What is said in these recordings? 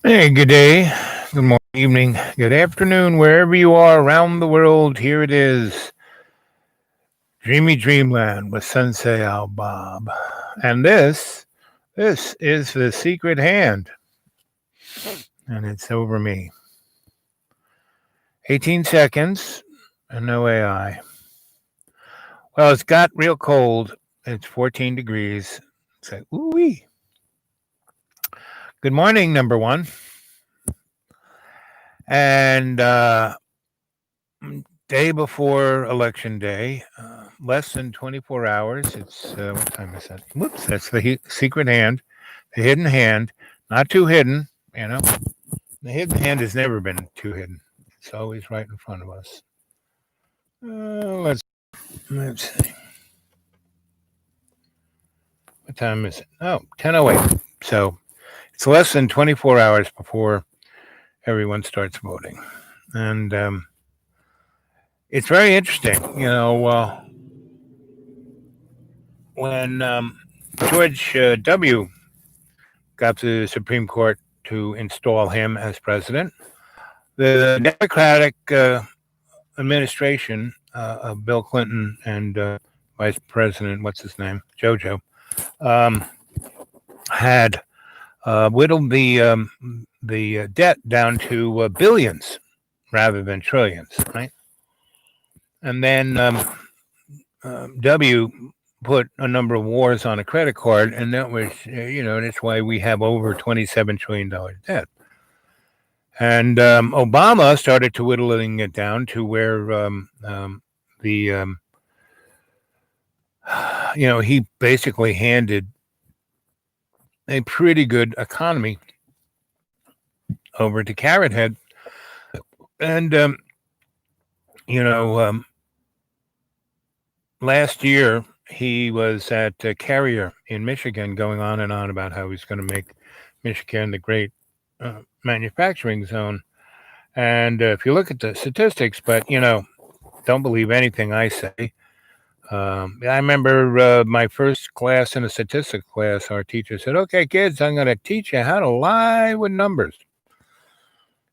Hey, good day, good morning, evening, good afternoon, wherever you are around the world. Here it is, Dreamy Dreamland with Sensei Al Bob, and this is the secret hand, and it's over me. 18 seconds, and no AI. Well, it's got real cold. It's 14 degrees. It's like ooh wee. Good morning, number one, and day before election day, less than 24 hours. It's what time is that? Whoops, that's the secret hand, the hidden hand, not too hidden. You know, the hidden hand has never been too hidden. It's always right in front of us. Let's see. What time is it? Oh, 10:08. So it's less than 24 hours before everyone starts voting, and it's very interesting. When George W. got the Supreme Court to install him as president. The Democratic administration of Bill Clinton and Vice President, what's his name, JoJo, um, had whittled the debt down to billions rather than trillions, right? And then W put a number of wars on a credit card, and that was, that's why we have over $27 trillion debt. And Obama started to whittling it down to where the he basically handed a pretty good economy over to Carrot Head, and you know last year he was at Carrier in Michigan, going on and on about how he's going to make Michigan the great manufacturing zone. And if you look at the statistics, but don't believe anything I say. I remember my first class in a statistics class, our teacher said, "Okay, kids, I'm going to teach you how to lie with numbers."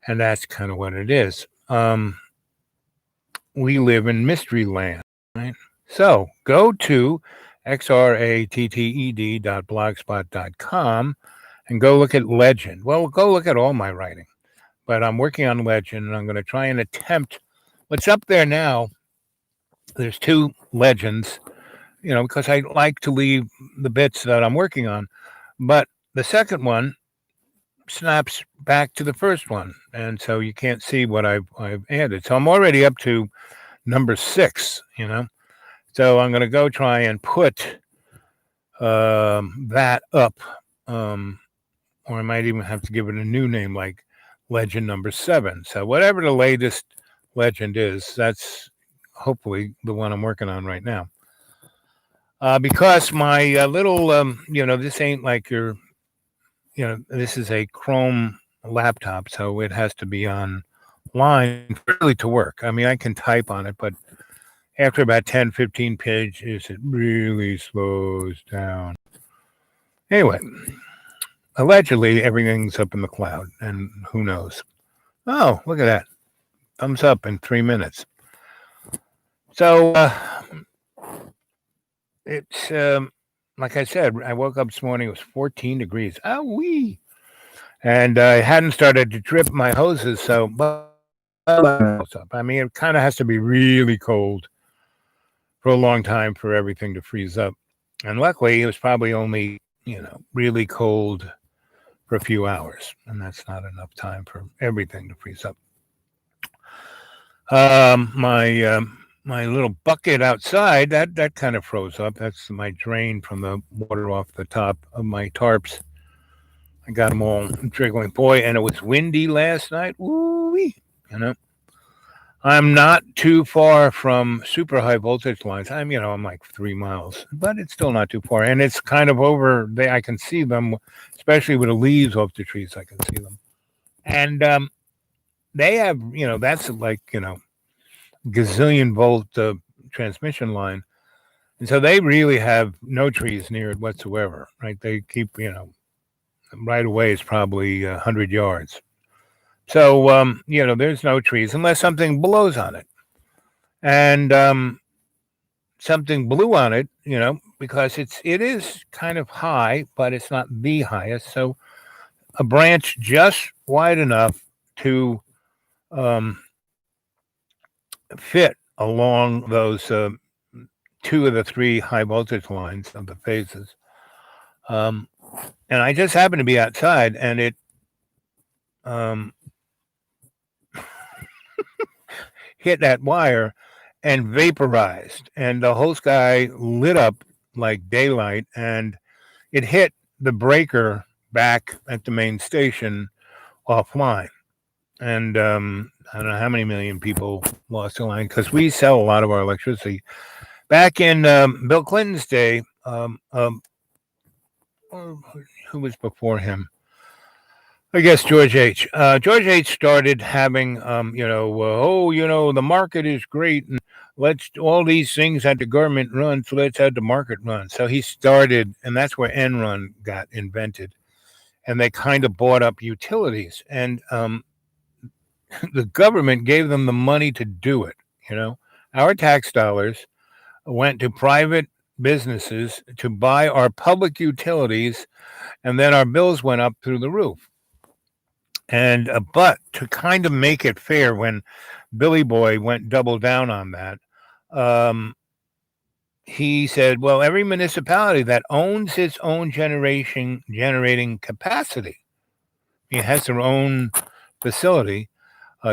And that's kind of what it is. We live in mystery land, right? So go to xratted.blogspot.com and go look at Legend. Well, go look at all my writing, but I'm working on Legend, and I'm going to try and attempt what's up there now. There's two legends, because I like to leave the bits that I'm working on. But the second one snaps back to the first one, and so you can't see what I've added. So I'm already up to number 6. So I'm going to go try and put that up, or I might even have to give it a new name, like Legend number 7. So whatever the latest legend is, that's hopefully the one I'm working on right now. Because my little, this ain't like this is a Chrome laptop, so it has to be online for really to work. I mean, I can type on it, but after about 10, 15 pages, it really slows down. Anyway, allegedly, everything's up in the cloud, and who knows? Oh, look at that. Thumbs up in 3 minutes. So, it's like I said, I woke up this morning, it was 14 degrees. Ah, wee. And I hadn't started to drip my hoses, so, but I mean, it kind of has to be really cold for a long time for everything to freeze up. And luckily, it was probably only, really cold for a few hours, and that's not enough time for everything to freeze up. My little bucket outside that kind of froze up. That's my drain from the water off the top of my tarps. I got them all trickling. Boy, and it was windy last night. Woo-wee, I'm not too far from super high voltage lines. I'm like 3 miles, but it's still not too far. And it's kind of over there. I can see them, especially with the leaves off the trees. I can see them. And they have, that's like, gazillion volt transmission line. And so they really have no trees near it whatsoever, right? They keep, right away is probably 100 yards. So, there's no trees unless something blows on it. And something blew on it, because it is kind of high, but it's not the highest. So a branch just wide enough to um, fit along those two of the three high voltage lines of the phases. Um, and I just happened to be outside, and it um, hit that wire and vaporized, and the whole sky lit up like daylight, and it hit the breaker back at the main station offline. And I don't know how many million people lost their line because we sell a lot of our electricity. Back in Bill Clinton's day, or who was before him? I guess George H. George H. started having, the market is great, and let's all these things that the government runs, so let's have the market run. So he started, and that's where Enron got invented, and they kind of bought up utilities, and the government gave them the money to do it. Our tax dollars went to private businesses to buy our public utilities, and then our bills went up through the roof. And but to kind of make it fair, when Billy Boy went double down on that, um, he said, "Well, every municipality that owns its own generating capacity, it has their own facility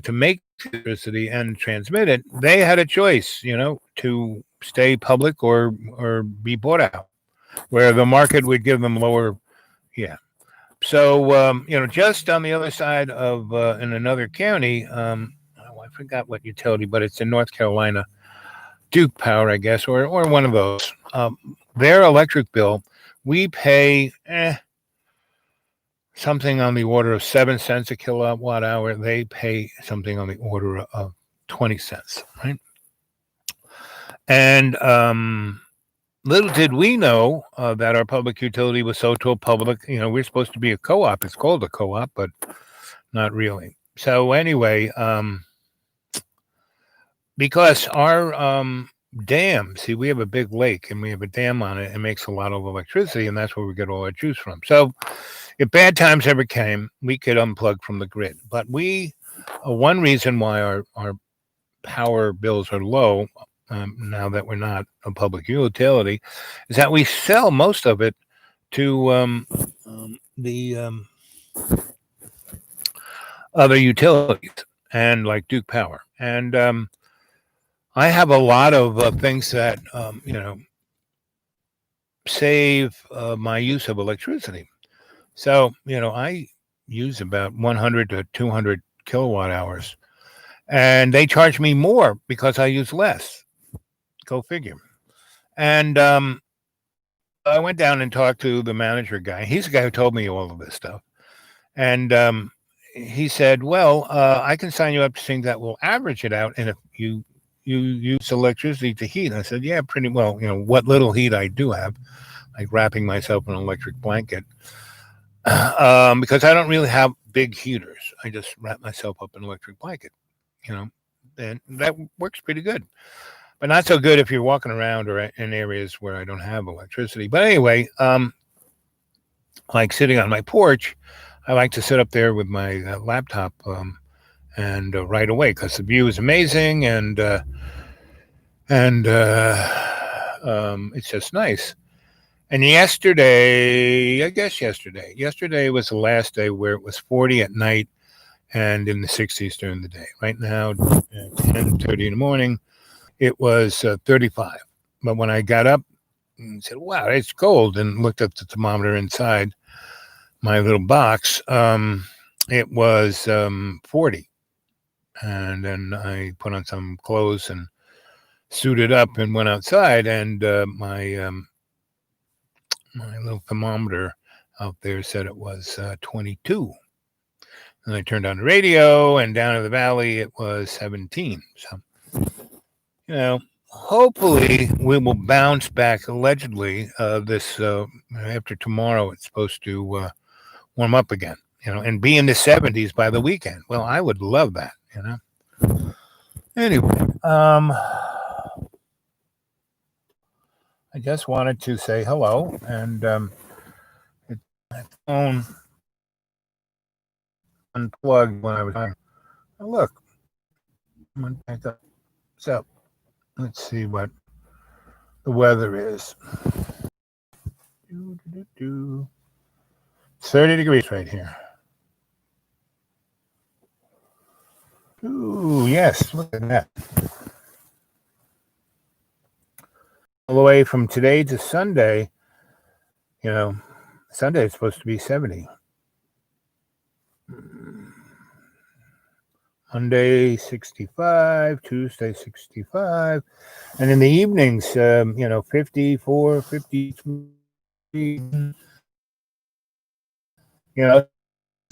to make electricity and transmit it. They had a choice, to stay public or be bought out, where the market would give them lower, yeah." So, just on the other side of in another county, I forgot what utility, but it's in North Carolina, Duke Power, I guess, or one of those. Their electric bill, we pay something on the order of 7 cents a kilowatt hour. They pay something on the order of 20 cents, right? And little did we know that our public utility was so to a public, we're supposed to be a co-op. It's called a co-op, but not really. So anyway, because our dam, see, we have a big lake and we have a dam on it. It makes a lot of electricity, and that's where we get all our juice from. So if bad times ever came, we could unplug from the grid. But one reason why our power bills are low, now that we're not a public utility, is that we sell most of it to the other utilities, and like Duke Power. And I have a lot of things that save my use of electricity. So I use about 100 to 200 kilowatt hours, and they charge me more because I use less. Go figure. And I went down and talked to the manager guy. He's the guy who told me all of this stuff. And he said, "Well, I can sign you up to things that will average it out. And if you use electricity to heat," I said, "Yeah, pretty well. What little heat I do have, like wrapping myself in an electric blanket, because I don't really have big heaters. I just wrap myself up in an electric blanket, and that works pretty good." But not so good if you're walking around or in areas where I don't have electricity. But anyway, like sitting on my porch, I like to sit up there with my laptop and write away because the view is amazing, and it's just nice. And yesterday was the last day where it was 40 at night and in the 60s during the day. Right now, 10:30 in the morning, it was 35. But when I got up and said, "Wow, it's cold," and looked at the thermometer inside my little box, it was 40. And then I put on some clothes and suited up and went outside, and my little thermometer out there said it was 22. And I turned on the radio, and down in the valley it was 17. So, hopefully we will bounce back. Allegedly, this after tomorrow, it's supposed to warm up again, and be in the 70s by the weekend. Well, I would love that, Anyway, I just wanted to say hello, and my phone unplugged when I was on. Oh, look, I'm gonna back up. So let's see what the weather is. 30 degrees right here. Ooh, yes, look at that. All the way from today to Sunday, Sunday is supposed to be 70. Monday, 65, Tuesday, 65. And in the evenings, 54, 53. As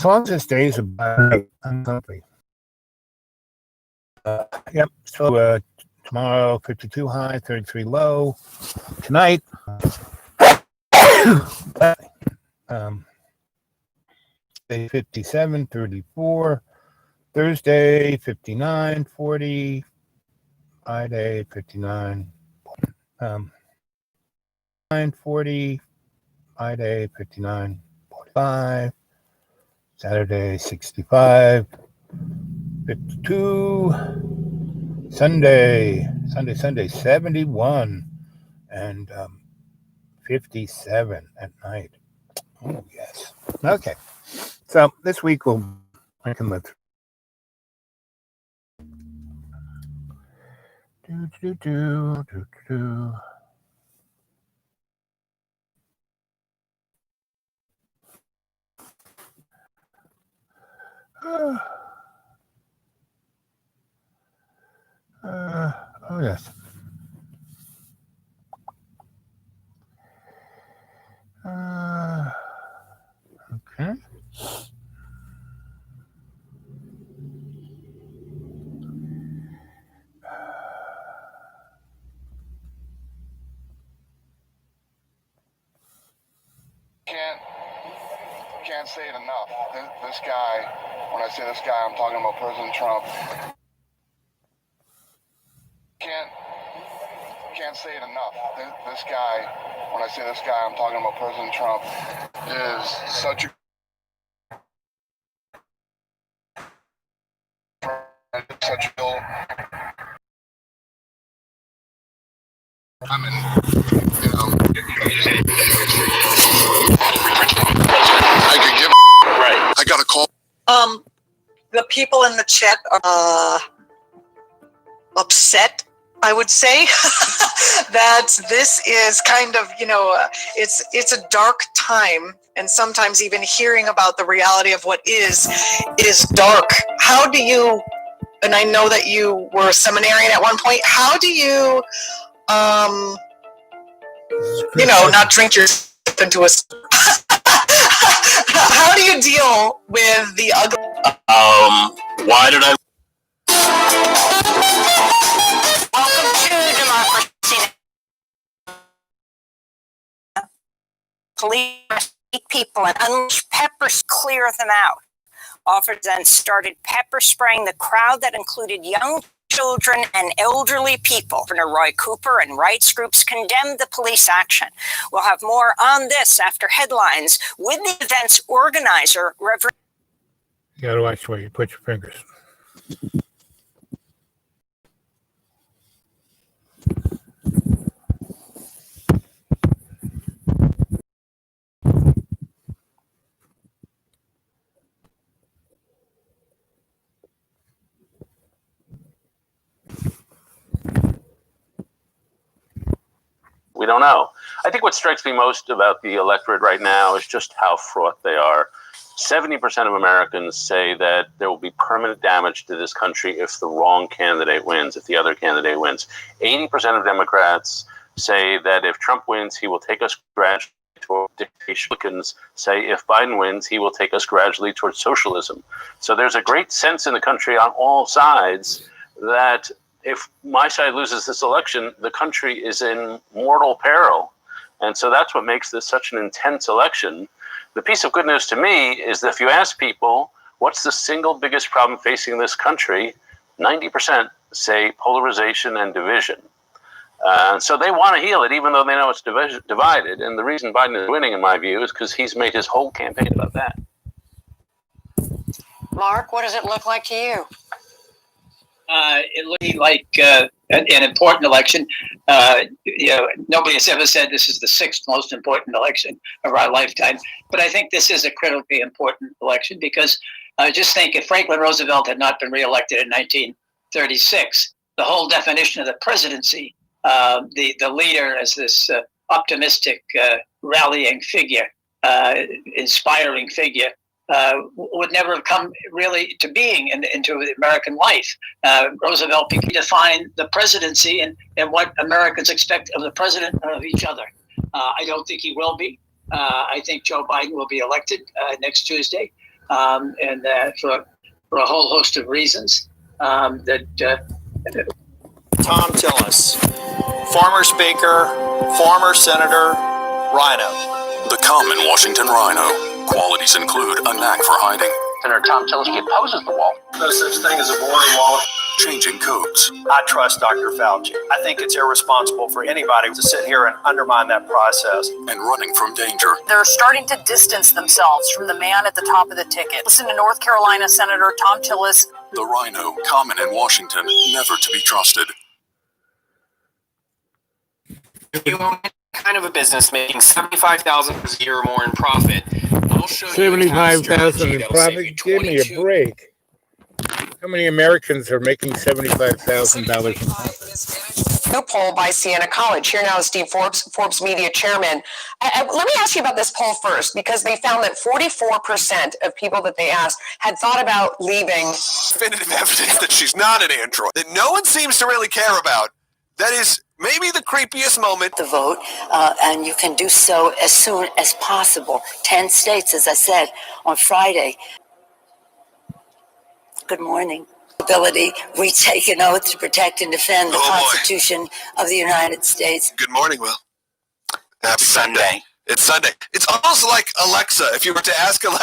long as it stays about, I'm comfy. Yep. So tomorrow, 52 high, 33 low. Tonight, um, 57, 34. Thursday, 59, 40. Friday, 59. 40. Friday, 59, 45. Saturday, 65. 52. Sunday, 71. And 57 at night. Oh, yes. Okay. So this week I can live through. Oh, yes. Okay. Can't say it enough. This guy, when I say this guy, I'm talking about President Trump. Can't say it enough. This guy, when I say this guy, I'm talking about President Trump, is such a I could give right. I got a call. The people in the chat are upset, I would say, that this is kind of, it's a dark time, and sometimes even hearing about the reality of what is dark. How do you, and I know that you were a seminarian at one point, how do you, not drink your into a how do you deal with the ugly? Why did I? Welcome to democracy. Police people and unleash pepper, clear them out. Officers then started pepper spraying the crowd that included young children and elderly people. Governor Roy Cooper and rights groups condemned the police action. We'll have more on this after headlines with the event's organizer, Reverend. You gotta watch where you put your fingers. We don't know. I think what strikes me most about the electorate right now is just how fraught they are. 70% of Americans say that there will be permanent damage to this country if the wrong candidate wins, if the other candidate wins. 80% of Democrats say that if Trump wins, he will take us gradually toward dictatorship. Republicans say if Biden wins, he will take us gradually towards socialism. So there's a great sense in the country on all sides that if my side loses this election, the country is in mortal peril. And so that's what makes this such an intense election. The piece of good news to me is that if you ask people, what's the single biggest problem facing this country, 90% say polarization and division. So they want to heal it, even though they know it's divided. And the reason Biden is winning, in my view, is because he's made his whole campaign about that. Mark, what does it look like to you? It looks like an important election. Nobody has ever said this is the sixth most important election of our lifetime, but I think this is a critically important election because just think if Franklin Roosevelt had not been reelected in 1936, the whole definition of the presidency, the leader as this optimistic, rallying figure, inspiring figure, would never have come really to being into American life. Roosevelt defined the presidency and what Americans expect of the president and of each other. I don't think he will be. I think Joe Biden will be elected next Tuesday, and for a whole host of reasons. Tom Tillis, former Speaker, former Senator, Rhino. The common Washington Rhino. Qualities include a knack for hiding. Senator Tom Tillis, he opposes the wall. No such thing as a boring wall. Changing codes. I trust Dr. Fauci. I think it's irresponsible for anybody to sit here and undermine that process. And running from danger. They're starting to distance themselves from the man at the top of the ticket. Listen to North Carolina Senator Tom Tillis. The Rhino, common in Washington, never to be trusted. You own kind of a business making $75,000 a year or more in profit. I'll show you 75,000 in profit. Give me a break. How many Americans are making $75,000 in profit? No poll by Siena College. Here now is Steve Forbes Media Chairman. Let me ask you about this poll first, because they found that 44% of people that they asked had thought about leaving. Definitive evidence that she's not an android, that no one seems to really care about. That is maybe the creepiest moment. The vote, and you can do so as soon as possible. 10 states, as I said, on Friday. Good morning. Ability, we take an oath to protect and defend the Constitution of the United States. Good morning, Will. Happy Sunday. It's Sunday. It's almost like Alexa. If you were to ask Alexa